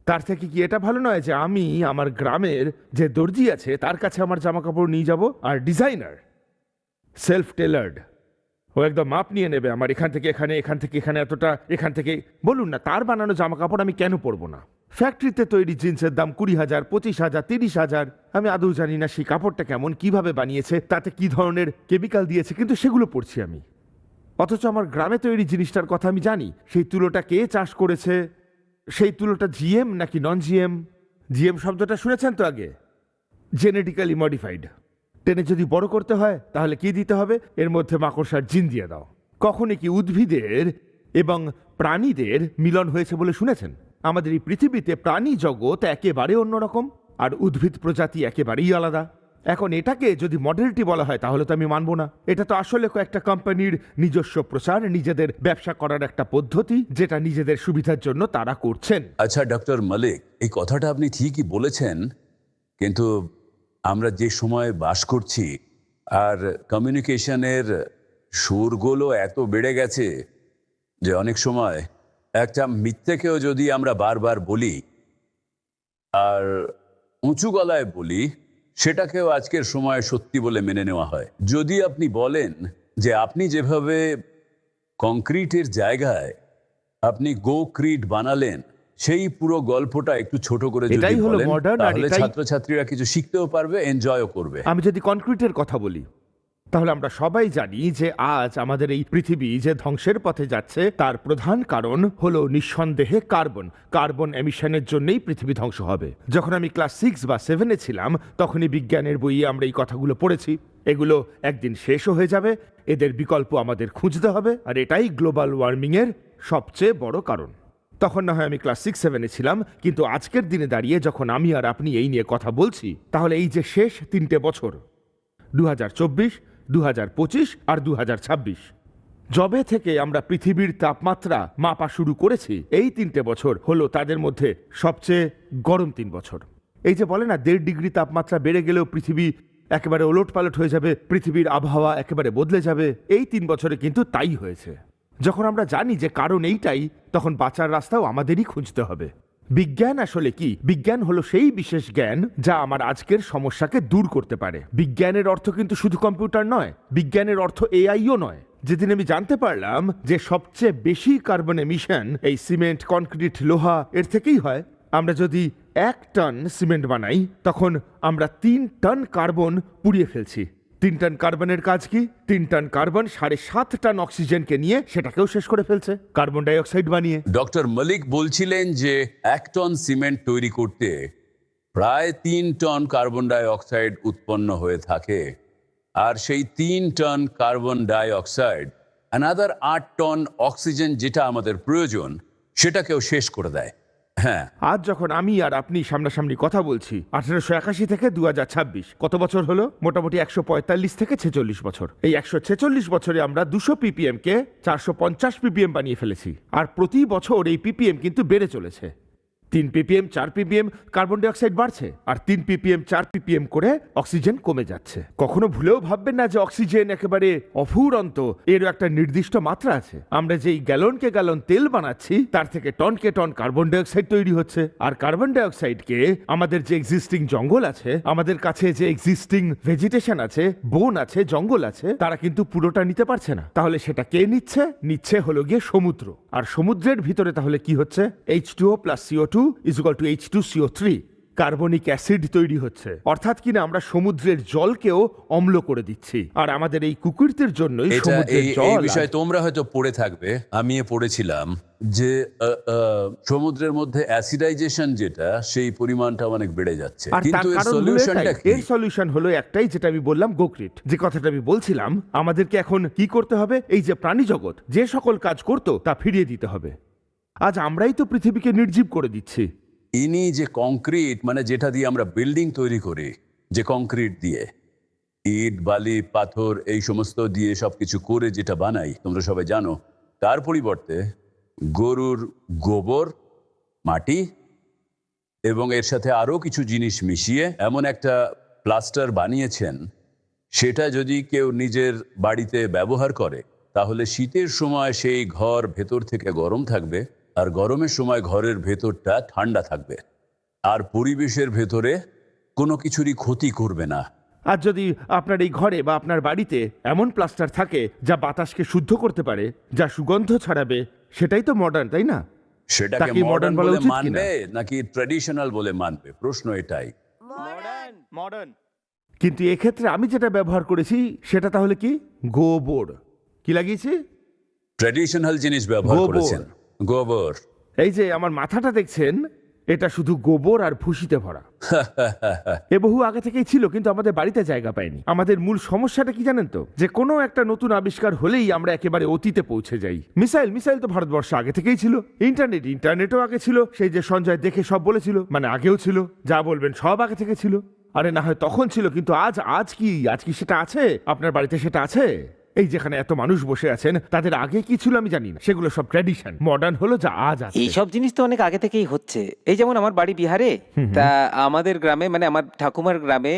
তার থেকে কি এটা ভালো নয় যে আমি আমার গ্রামের যে দর্জি আছে তার কাছে আমার জামা কাপড় নিয়ে যাব? আর ডিজাইনার, সেলফ টেলার্ড, ও একদম মাপ নিয়ে নেবে আমার এখান থেকে এখানে, এখান থেকে এখানে এতটা, এখান থেকে। বলুন না, তার বানানো জামা কাপড় আমি কেন পরবো না? ফ্যাক্টরিতে তৈরি জিন্সের দাম 20,000, 25,000, 30,000। আমি আদৌ জানি না সেই কাপড়টা কেমন, কিভাবে বানিয়েছে, তাতে কি ধরনের কেমিক্যাল দিয়েছে, কিন্তু সেগুলো পরছি আমি। অথচ আমার গ্রামে তৈরি জিনিসটার কথা আমি জানি। সেই তুলোটা কে চাষ করেছে, সেই তুলোটা জিএম নাকি নন জিএম। জিএম শব্দটা শুনেছেন তো আগে? Genetically modified. টেনে যদি বড় করতে হয় তাহলে কি দিতে হবে? এর মধ্যে মাকড়সার জিন দিয়ে দাও। কখনই কি উদ্ভিদের এবং প্রাণীদের মিলন হয়েছে বলে শুনেছেন? আমাদের এই পৃথিবীতে প্রাণী জগৎ একেবারে অন্যরকম, আর উদ্ভিদ প্রজাতি একেবারেই আলাদা। এখন এটাকে যদি মডার্নিটি বলা হয় তাহলে তো আমি মানব না। এটা তো আসলে কয়েকটা কোম্পানির নিজস্ব প্রচার, নিজেদের ব্যবসা করার একটা পদ্ধতি, যেটা নিজেদের সুবিধার জন্য তারা করছেন। আচ্ছা ডক্টর মল্লিক, এই কথাটা আপনি ঠিকই বলেছেন, কিন্তু আমরা যে সময় বাস করছি আর কমিউনিকেশনের সুরগুলো এত বেড়ে গেছে যে অনেক সময় একটা মিথ্যেকেও যদি আমরা বারবার বলি আর উঁচু গলায় বলি, সেটাকেও আজকের সময় সত্যি বলে মেনে নেওয়া হয়। যদি আপনি বলেন যে আপনি যেভাবে কংক্রিটের জায়গায় আপনি গোক্রিট বানালেন, সেই পুরো গল্পটা একটু ছোট করে যদি এটাই হলো বলেন, modern, আর তাহলে এটাই- ছাত্রছাত্রীরা কিছু শিখতেও পারবে, এনজয়ও করবে। আমি যদি কনক্রিটের কথা বলি, তাহলে আমরা সবাই জানি যে আজ আমাদের এই পৃথিবী যে ধ্বংসের পথে যাচ্ছে তার প্রধান কারণ হলো নিঃসন্দেহে কার্বন এমিশনের জন্যই পৃথিবী ধ্বংস হবে। যখন আমি ক্লাস 6 বা 7-এ ছিলাম তখনই বিজ্ঞানের বইয়ে আমরা এই কথাগুলো পড়েছি। এগুলো একদিন শেষও হয়ে যাবে, এদের বিকল্প আমাদের খুঁজতে হবে, আর এটাই গ্লোবাল ওয়ার্মিংয়ের সবচেয়ে বড় কারণ। তখন না হয় আমি ক্লাস 6-7-এ ছিলাম, কিন্তু আজকের দিনে দাঁড়িয়ে যখন আমি আর আপনি এই নিয়ে কথা বলছি, তাহলে এই যে শেষ 3টে বছর, 2024, 2025 আর 2026, যবে থেকে আমরা পৃথিবীর তাপমাত্রা মাপা শুরু করেছি, এই 3টে বছর হলো তাদের মধ্যে সবচেয়ে গরম 3 বছর। এই যে বলে না 1.5 ডিগ্রি তাপমাত্রা বেড়ে গেলেও পৃথিবী একেবারে ওলটপালট হয়ে যাবে, পৃথিবীর আবহাওয়া একেবারে বদলে যাবে, এই 3 বছরে কিন্তু তাই হয়েছে। যখন আমরা জানি যে কারণ এইটাই, তখন বাঁচার রাস্তাও আমাদেরই খুঁজতে হবে। বিজ্ঞান আসলে কি? বিজ্ঞান হলো সেই বিশেষ জ্ঞান যা আমার আজকের সমস্যাকে দূর করতে পারে। বিজ্ঞানের অর্থ কিন্তু শুধু কম্পিউটার নয়, বিজ্ঞানের অর্থ এআইও নয়। যেদিন আমি জানতে পারলাম যে সবচেয়ে বেশি কার্বন এমিশন এই সিমেন্ট, কনক্রিট, লোহা এর থেকেই হয়, আমরা যদি 1 টন সিমেন্ট বানাই তখন আমরা 3 টন কার্বন পুড়িয়ে ফেলছি। 3 টন কার্বনের কাজ কি? 3 টন কার্বন 7.5 টন অক্সিজেনকে নিয়ে সেটাকেও শেষ করে ফেলছে কার্বন ডাই অক্সাইড বানিয়ে। ডক্টর মলিক বলছিলেন যে 1 টন সিমেন্ট তৈরি করতে প্রায় 3 টন কার্বন ডাই অক্সাইড উৎপন্ন হয়ে থাকে, আর সেই 3 ton carbon die oxide another 8 ton oxygen যেটা আমাদের প্রয়োজন সেটাকেও শেষ করে দেয়। হ্যাঁ, আজ যখন আমি আর আপনি সামনাসামনি কথা বলছি 1881 থেকে 2026 কত বছর হলো? মোটামুটি 145 থেকে 46 বছর। এই 146 বছরে আমরা 200 ppm কে 450 ppm বানিয়ে ফেলেছি, আর প্রতি বছর এই ppm কিন্তু বেড়ে চলেছে। 3 ppm 4 ppm carbon die oxide বাড়ছে, আর 3 ppm 4 ppm করে অক্সিজেন কমে যাচ্ছে। কখনো ভুলেও ভাববেন না যে অক্সিজেন একেবারে অফুরন্ত, এরও একটা নির্দিষ্ট মাত্রা আছে। আমরা যেই গ্যালনকে গ্যালন তেল বানাচ্ছি তার থেকে টনকে টন কার্বন ডাই অক্সাইড তৈরি হচ্ছে, আর কার্বন ডাই অক্সাইডকে আমাদের যে এক্সিস্টিং জঙ্গল আছে, আমাদের কাছে যে এক্সিস্টিং ভেজিটেশন আছে, বন আছে, জঙ্গল আছে, তারা কিন্তু পুরোটা নিতে পারছে না। তাহলে সেটা কে নিচ্ছে? নিচ্ছে হলো গিয়ে সমুদ্র। আর সমুদ্রের ভিতরে তাহলে কি হচ্ছে? H2O plus CO2 is equal to H2CO3, carbonic acid তৈরি হচ্ছে। অর্থাৎ কিনা আমরা সমুদ্রের জলকেও অম্ল করে দিচ্ছি, আর আমাদের এই কুকুরদের জন্যই এটা সমুদ্রের এই জল বিষয়ে তোমরা হয়তো পড়ে থাকবে, আমি পড়েছিলাম যে সমুদ্রের মধ্যে অ্যাসিডাইজেশন যেটা সেই পরিমাণটা অনেক বেড়ে যাচ্ছে। আর তার কিন্তু এর কারণ হলো সলিউশনটা এটাই। কি? এর সলিউশন হলো একটাই, যেটা আমি বললাম গোক্রিট। যে কথাটা আমি বলছিলাম, আমাদেরকে এখন কি করতে হবে? এই যে প্রাণী জগৎ যে সকল কাজ করত তা ফিরিয়ে দিতে হবে। আজ আমরাই তো পৃথিবীকে নির্জীব করে দিচ্ছি। ইনি যে কংক্রিট, মানে যেটা দিয়ে আমরা বিল্ডিং তৈরি করি, যে কংক্রিট দিয়ে ইট বালি পাথর এই সমস্ত দিয়ে সবকিছু করে যেটা বানাই, তোমরা সবাই জানো, তার পরিবর্তে গরুর গোবর, মাটি এবং এর সাথে আরো কিছু জিনিস মিশিয়ে এমন একটা প্লাস্টার বানিয়েছেন, সেটা যদি কেউ নিজের বাড়িতে ব্যবহার করে তাহলে শীতের সময় সেই ঘর ভেতর থেকে গরম থাকবে, আর গরমের সময় ঘরের ভেতরটা ঠান্ডা থাকবে, আর পরিবেশের ভেতরে কোনো কিছুরই ক্ষতি করবে না। আর যদি আপনার এই ঘরে বা আপনার বাড়িতে এমন প্লাস্টার থাকে যা বাতাসকে শুদ্ধ করতে পারে, যা সুগন্ধ ছড়াবে, সেটাই তো মডার্ন, তাই না? সেটাকে তাকে modern মডার্ন বলা বলে উচিত কিনা? মানবে নাকি ট্র্যাডিশনাল বলে মানবে? প্রশ্ন এটাই। মডার্ন। কিন্তু এক্ষেত্রে আমি যেটা ব্যবহার করেছি সেটা তাহলে কি? গোবর। কি লাগিয়েছি? ট্র্যাডিশনাল জিনিস ব্যবহার গোবর। করেছেন, গোবর। এই যে আমার মাথাটা দেখছেন, এটা শুধু গোবর আর ভুসিতে ভরা। এ বহু আগে থেকেই ছিল, কিন্তু আমাদের বাড়িতে জায়গা পায়নি। আমাদের মূল সমস্যাটা কি জানেন তো? যে কোনো একটা নতুন আবিষ্কার হলেই আমরা একেবারে অতীতে পৌঁছে যাই। মিসাইল তো ভারতবর্ষে আগে থেকেই ছিল। ইন্টারনেটও আগে ছিল। সেই যে সঞ্জয় দেখে সব বলেছিল, মানে আগেও ছিল, যা বলবেন সব আগে থেকে ছিল। আরে না হয় তখন ছিল, কিন্তু আজ কি সেটা আছে? আপনার বাড়িতে সেটা আছে? এই যেখানে এত মানুষ বসে আছেন, তাদের আগে কি ছিল আমি জানি না। সেগুলো সব ট্র্যাডিশন। মডার্ন হলো যা আজ আছে। এইসব জিনিস তো অনেক আগে থেকেই হচ্ছে। এই যেমন আমার বাড়ি বিহারে, তা আমাদের গ্রামে, মানে আমার ঠাকুমার গ্রামে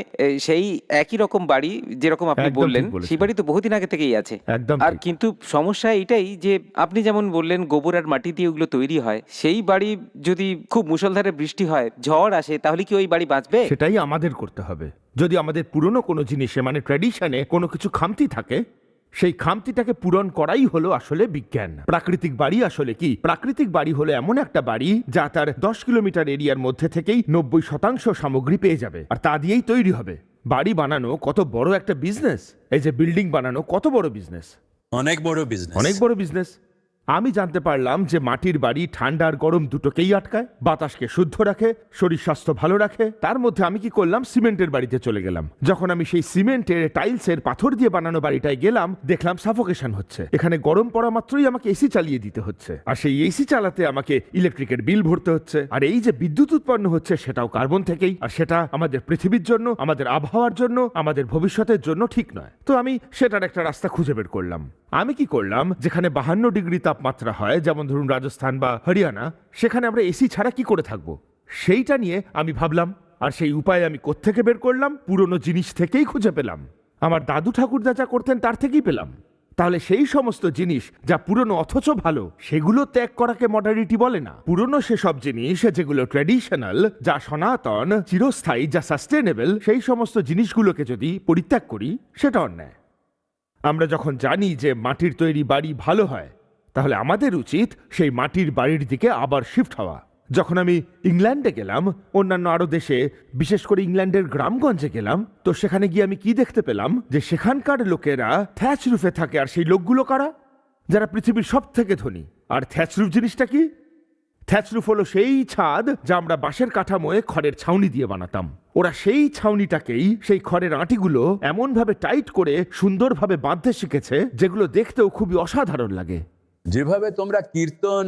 সেই একই রকম বাড়ি যেরকম আপনি একদম বললেন, ঠিক বলেছেন। সেই বাড়ি তো বহুদিন আগে থেকেই আছে। একদম আর ঠিক। কিন্তু সমস্যা এটাই যে আপনি যেমন বললেন গোবর আর মাটি দিয়ে ওগুলো তৈরি হয়, সেই বাড়ি যদি খুব মুষলধারে বৃষ্টি হয়, ঝড় আসে, তাহলে কি ওই বাড়ি বাঁচবে? সেটাই আমাদের করতে হবে। যদি আমাদের পুরনো কোনো জিনিসে, মানে ট্র্যাডিশনে কোনো কিছু খামতি থাকে, সেই খামতিটাকে পূরণ করাই হলো আসলে বিজ্ঞান। প্রাকৃতিক বাড়ি আসলে কি? প্রাকৃতিক বাড়ি হলো এমন একটা বাড়ি যা তার 10 কিলোমিটার এরিয়ার মধ্যে থেকেই 90% সামগ্রী পেয়ে যাবে, আর তা দিয়েই তৈরি হবে। বাড়ি বানানো কত বড় একটা বিজনেস! এই যে বিল্ডিং বানানো কত বড় বিজনেস! অনেক বড় বিজনেস। অনেক বড় বিজনেস। আমি জানতে পারলাম যে মাটির বাড়ি ঠান্ডা আর গরম দুটোকেই আটকায়, বাতাসকে শুদ্ধ রাখে, শরীর স্বাস্থ্য ভালো রাখে। তার মধ্যে আমি কি করলাম? সিমেন্টের বাড়িতে চলে গেলাম। যখন আমি সেই সিমেন্টের, টাইলসের, পাথর দিয়ে বানানো বাড়িটায় গেলাম, দেখলাম সাফোকেশন হচ্ছে। এখানে গরম পড়া মাত্রই আমাকে এসি চালিয়ে দিতে হচ্ছে, আর সেই এসি চালাতে আমাকে ইলেকট্রিকের বিল ভরতে হচ্ছে। আর এই যে বিদ্যুৎ উৎপন্ন হচ্ছে সেটাও কার্বন থেকেই, আর সেটা আমাদের পৃথিবীর জন্য, আমাদের আবহাওয়ার জন্য, আমাদের ভবিষ্যতের জন্য ঠিক নয়। তো আমি সেটার একটা রাস্তা খুঁজে বের করলাম। আমি কি করলাম? যেখানে 52 ডিগ্রি তাপমাত্রা হয়, যেমন ধরুন রাজস্থান বা হরিয়ানা, সেখানে আমরা এসি ছাড়া কি করে থাকবো? সেইটা নিয়ে আমি ভাবলাম, আর সেই উপায় আমি কোত্থেকে বের করলাম? পুরনো জিনিস থেকেই খুঁজে পেলাম। আমার দাদু ঠাকুরদা যা করতেন তার থেকেই পেলাম। তাহলে সেই সমস্ত জিনিস যা পুরনো অথচ ভালো, সেগুলো ত্যাগ করাকে মডার্নিটি বলে না। পুরনো সেসব জিনিস যেগুলো ট্র্যাডিশনাল, যা সনাতন, চিরস্থায়ী, যা সাস্টেনেবল, সেই সমস্ত জিনিসগুলোকে যদি পরিত্যাগ করি, সেটা অন্যায়। আমরা যখন জানি যে মাটির তৈরি বাড়ি ভালো হয়, তাহলে আমাদের উচিত সেই মাটির বাড়ির দিকে আবার শিফট হওয়া। যখন আমি ইংল্যান্ডে গেলাম, অন্যান্য আরো দেশে, বিশেষ করে ইংল্যান্ডের গ্রামগঞ্জে গেলাম, তো সেখানে গিয়ে আমি কি দেখতে পেলাম যে সেখানকার লোকেরা থ্যাচ রুফে থাকে। আর সেই লোকগুলো কারা? যারা পৃথিবীর সব থেকে ধনী। আর থ্যাচ রুফ জিনিসটা কি? থ্যাচ রুফ হলো সেই ছাদ যা আমরা বাঁশের কাঠামোয় খড়ের ছাউনি দিয়ে বানাতাম। ওরা সেই ছাউনিটাকেই, সেই খড়ের আঁটিগুলো এমনভাবে টাইট করে সুন্দরভাবে বাঁধতে শিখেছে, যেগুলো দেখতেও খুবই অসাধারণ লাগে। যেভাবে তোমরা কীর্তন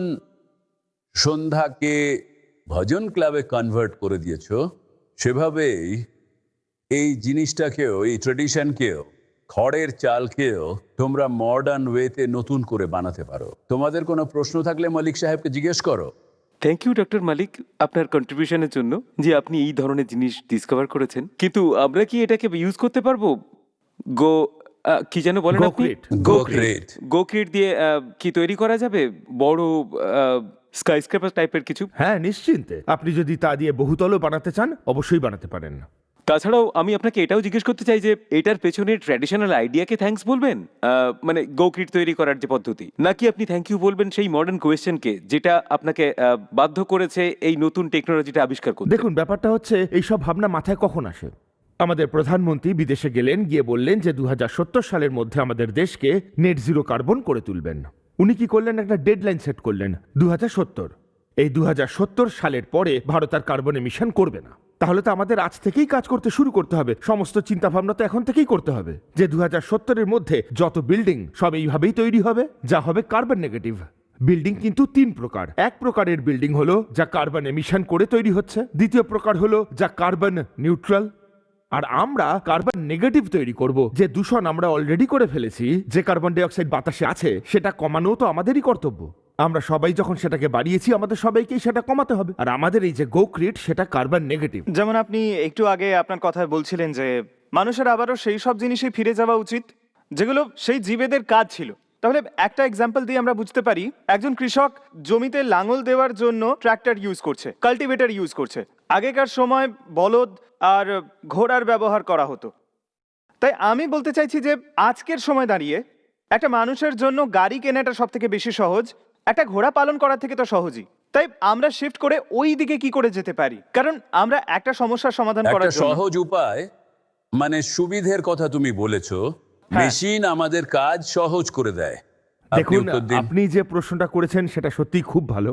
সন্ধ্যাকে ভজন ক্লাবে কনভার্ট করে দিয়েছো, সেভাবেই এই জিনিসটাকেও, এই ট্রেডিশনকেও, খড়ের চালকেও তোমরা মডার্ন ওয়েতে নতুন করে বানাতে পারো। তোমাদের কোনো প্রশ্ন থাকলে মল্লিক সাহেবকে জিজ্ঞেস করো। থ্যাংক ইউ ডক্টর মালিক আপনার কন্ট্রিবিউশনের জন্য, যে আপনি এই ধরনের জিনিস ডিসকভার করেছেন। কিন্তু আমরা কি এটাকে ইউজ করতে পারবো? গো কি যেন বলেন আপনি? Go-Crate. গোক্রিট দিয়ে কি তৈরি করা যাবে? বড় স্কাইস্ক্রেপার টাইপের কিছু? হ্যাঁ, নিশ্চিন্তে। আপনি যদি তা দিয়ে বহুতলও বানাতে চান, অবশ্যই বানাতে পারেন। তাছাড়াও আমি আপনাকে এটাও জিজ্ঞেস করতে চাই যে এটার পেছনে ট্র্যাডিশনাল আইডিয়াকে থ্যাঙ্কস বলবেন, মানে গোক্রিট তৈরি করার যে পদ্ধতি, নাকি আপনি থ্যাংক ইউ বলবেন সেই মডার্ন কোয়েশ্চেনকে যেটা আপনাকে বাধ্য করেছে এই নতুন টেকনোলজিটা আবিষ্কার করতে? দেখুন, ব্যাপারটা হচ্ছে এইসব ভাবনা মাথায় কখন আসে? আমাদের প্রধানমন্ত্রী বিদেশে গেলেন, গিয়ে বললেন যে 2070 সালের মধ্যে আমাদের দেশকে নেট জিরো কার্বন করে তুলবেন। উনি কি করলেন? একটা ডেডলাইন সেট করলেন, 2070। এই 2070 সালের পরে ভারত আর কার্বন এমিশন করবে না। তাহলে তো আমাদের আজ থেকেই কাজ করতে শুরু করতে হবে। সমস্ত চিন্তা ভাবনা তো এখন থেকেই করতে হবে যে 2070-এর মধ্যে যত বিল্ডিং সব এইভাবেই তৈরি হবে, যা হবে কার্বন নেগেটিভ। বিল্ডিং কিন্তু 3 প্রকার। এক প্রকারের বিল্ডিং হলো যা কার্বন এমিশন করে তৈরি হচ্ছে, দ্বিতীয় প্রকার হলো যা কার্বন নিউট্রাল, আর আমরা কার্বন নেগেটিভ তৈরি করব। যে দূষণ আমরা অলরেডি করে ফেলেছি, যে কার্বন ডাই অক্সাইড বাতাসে আছে, সেটা কমানো তো আমাদেরই কর্তব্য। আমরা সবাই যখন সেটাকে বাড়িয়েছি, আমাদের সবাইকেই সেটা কমাতে হবে। আর আমাদের এই যে গোক্রিট, সেটা কার্বন নেগেটিভ। যেমন আপনি একটু আগে আপনার কথায় বলছিলেন যে মানুষের আবারও সেই সব জিনিসে ফিরে যাওয়া উচিত যেগুলো সেই জীবেদের কাজ ছিল। তাহলে একটা এক্সাম্পল দিয়ে আমরা বুঝতে পারি, একজন কৃষক জমিতে লাঙল দেওয়ার জন্য ট্র্যাক্টর ইউজ করছে, কাল্টিভেটর ইউজ করছে। আগেকার সময় বলদ আর ঘোড়ার ব্যবহার করা হতো। তাই আমি বলতে চাইছি যে আজকের সময় দাঁড়িয়ে একটা মানুষের জন্য গাড়ি কেনাটা সব থেকে বেশি সহজ, একটা ঘোড়া পালন করার থেকে তো সহজই। তাই আমরা শিফট করে ওই দিকে কি করে যেতে পারি? কারণ আমরা একটা সমস্যার সমাধান করার একটা জন্য সহজ উপায়, মানে সুবিধের কথা তুমি বলেছো, মেশিন আমাদের কাজ সহজ করে দেয়। আপনি দেখুন, উত্তর দিন। আপনি যে প্রশ্নটা করেছেন সেটা সত্যিই খুব ভালো।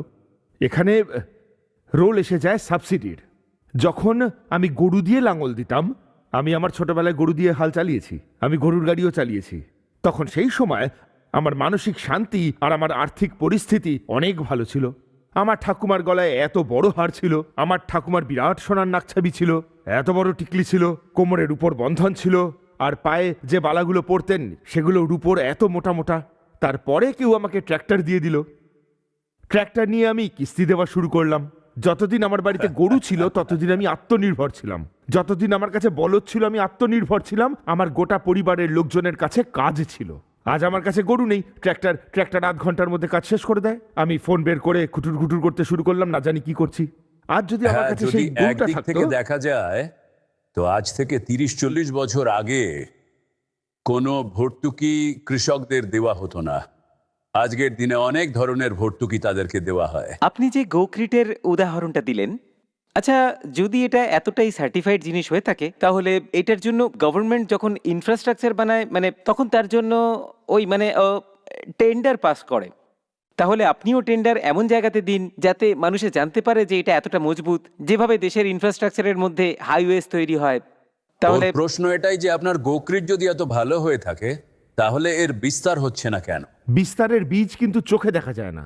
এখানে রোল এসে যায় সাবসিডির। যখন আমি গরু দিয়ে লাঙল দিতাম, আমি আমার ছোটবেলায় গরু দিয়ে হাল চালিয়েছি, আমি গরুর গাড়িও চালিয়েছি, তখন সেই সময় আমার মানসিক শান্তি আর আমার আর্থিক পরিস্থিতি অনেক ভালো ছিল। আমার ঠাকুমার গলায় এত বড় হার ছিল, আমার ঠাকুমার বিরাট সোনার নাকছাবি ছিল, এত বড় টিকলি ছিল, কোমরের উপর বন্ধন ছিল, আর পায়ে যে বালাগুলো পরতেন সেগুলো রূপোর এত মোটা মোটা। তারপরে কেউ আমাকে ট্র্যাক্টর দিয়ে দিল। ট্র্যাক্টর নিয়ে আমি কিস্তি দেওয়া শুরু করলাম। যতদিন আমার বাড়িতে গরু ছিল ততদিন আমি আত্মনির্ভর ছিলাম। যতদিন আমার কাছে বলদ ছিল আমি আত্মনির্ভর ছিলাম। আমার গোটা পরিবারের লোকজনের কাছে কাজ ছিল। আজ আমার কাছে গরু নেই, ট্র্যাক্টর 8 ঘন্টার মধ্যে কাজ শেষ করে দেয়। আমি ফোন বের করে খুটুর খুটুর করতে শুরু করলাম, না জানি কি করছি। আজ যদি আমার হ্যাঁ, কাছে যদি সেই গরুটা একদিক থাকতো, থেকে দেখা যায় তো আজ থেকে 30-40 বছর আগে কোনো ভর্তুকি কৃষকদের দেওয়া হতো না। আজকের দিনে অনেক ধরনের ভর্তুকি তাদেরকে দেওয়া হয়। আপনি যে গোক্রিটের উদাহরণটা দিলেন, আচ্ছা যদি এটা এতটাই সার্টিফাইড জিনিস হয়ে থাকে, তাহলে এটার জন্য গভর্নমেন্ট যখন ইনফ্রাস্ট্রাকচার বানায়, মানে তখন তার জন্য ওই মানে টেন্ডার পাস করে। তাহলে আপনিও টেন্ডার এমন জায়গাতে দিন যাতে মানুষে জানতে পারে যে এটা এতটা মজবুত, যেভাবে দেশের ইনফ্রাস্ট্রাকচারের মধ্যে হাইওয়েজ তৈরি হয়। তাহলে ওর প্রশ্ন এটাই যে আপনার গোক্রিট যদি এত ভালো হয়ে থাকে, তাহলে এর বিস্তার হচ্ছে না কেন? বিস্তারের বীজ কিন্তু চোখে দেখা যায় না।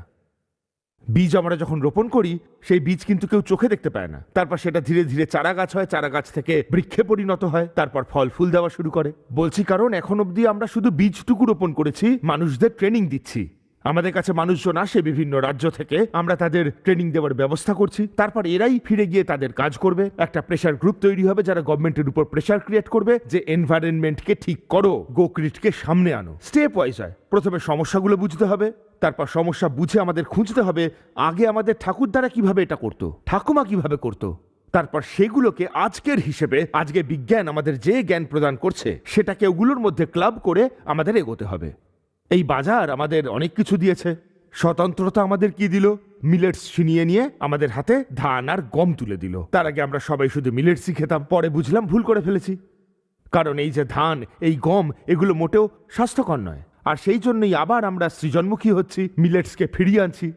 বীজ আমরা যখন রোপণ করি, সেই বীজ কিন্তু কেউ চোখে দেখতে পায় না। তারপর সেটা ধীরে ধীরে চারা গাছ হয়, চারা গাছ থেকে বৃক্ষে পরিণত হয়, তারপর ফল ফুল দেওয়া শুরু করে। বলছি কারণ এখন অবধি আমরা শুধু বীজটুকু রোপণ করেছি, মানুষদের ট্রেনিং দিচ্ছি। আমাদের কাছে মানুষজন আসে বিভিন্ন রাজ্য থেকে, আমরা তাদের ট্রেনিং দেওয়ার ব্যবস্থা করছি। তারপর এরাই ফিরে গিয়ে তাদের কাজ করবে। একটা প্রেশার গ্রুপ তৈরি হবে যারা গভর্নমেন্টের উপর প্রেশার ক্রিয়েট করবে যে এনভায়রনমেন্টকে ঠিক করো, গোক্রিটকে সামনে আনো। স্টেপ ওয়াইজ হয়। প্রথমে সমস্যাগুলো বুঝতে হবে, তারপর সমস্যা বুঝে আমাদের খুঁজতে হবে আগে আমাদের ঠাকুরদারা কিভাবে এটা করতো, ঠাকুমা কিভাবে করতো। তারপর সেগুলোকে আজকের হিসেবে, আজকে বিজ্ঞান আমাদের যে জ্ঞান প্রদান করছে সেটাকে ওগুলোর মধ্যে ক্লাব করে আমাদের এগোতে হবে। এই বাজার আমাদের অনেক কিছু দিয়েছে। স্বতন্ত্রতা আমাদের কি দিল? মিলেটস ছিনিয়ে নিয়ে আমাদের হাতে ধান আর গম তুলে দিল। তার আগে আমরা সবাই শুধু মিলেটসই খেতাম, পরে বুঝলাম ভুল করে ফেলেছি। কারণ এই যে ধান, এই গম, এগুলো মোটেও স্বাস্থ্যকর নয়। আর সেই জন্যই আবার আমরা সৃজনমুখী হচ্ছি, মিলেটসকে ফিরিয়ে আনছি।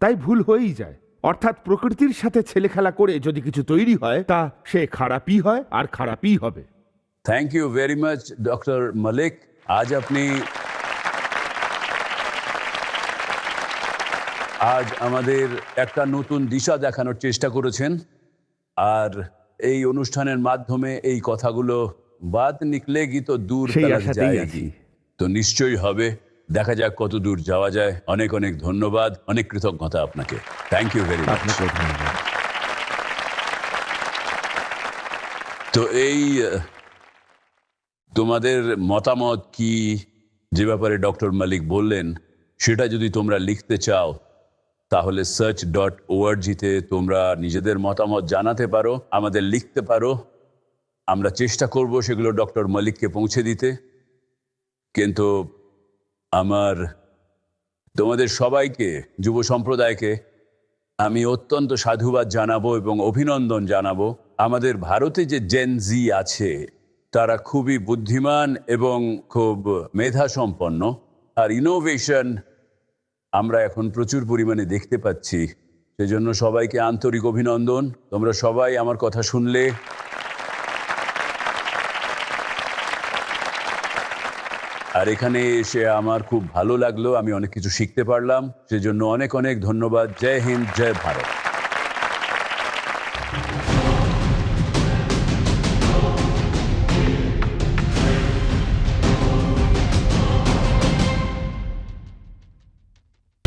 তাই ভুল হয়েই যায়। অর্থাৎ প্রকৃতির সাথে ছেলেখেলা করে যদি কিছু তৈরি হয়, তা সে খারাপই হয় আর খারাপই হবে। Thank you very much doctor Malik. আজ আমাদের একটা নতুন দিশা দেখানোর চেষ্টা করেছেন, আর এই অনুষ্ঠানের মাধ্যমে এই কথাগুলো বাদ নিকলেগি তো দূর সেই তলক আশাতেই যায়গি। আছি। তো নিশ্চয়ই হবে, দেখা যাক কত দূর যাওয়া যায়। অনেক অনেক ধন্যবাদ, অনেক কৃতজ্ঞতা আপনাকে। Thank you very much. আপনাকে ধন্যবাদ। তো এই তোমাদের মতামত কি, যে ব্যাপারে ডক্টর মালিক বললেন, সেটা যদি তোমরা লিখতে চাও তাহলে search.org-তে তোমরা নিজেদের মতামত জানাতে পারো, আমাদের লিখতে পারো। আমরা চেষ্টা করব সেগুলো ডক্টর মালিককে পৌঁছে দিতে। কিন্তু আমার তোমাদের সবাইকে, যুব সম্প্রদায়কে আমি অত্যন্ত সাধুবাদ জানাবো এবং অভিনন্দন জানাবো। আমাদের ভারতে যে জেন জি আছে, তারা খুবই বুদ্ধিমান এবং খুব মেধাসম্পন্ন, আর ইনোভেশন আমরা এখন প্রচুর পরিমাণে দেখতে পাচ্ছি। সেজন্য সবাইকে আন্তরিক অভিনন্দন। তোমরা সবাই আমার কথা শুনলে। আর এখানে এসে আমার খুব ভালো লাগলো, আমি অনেক কিছু শিখতে পারলাম। সেজন্য অনেক অনেক ধন্যবাদ। জয় হিন্দ, জয় ভারত।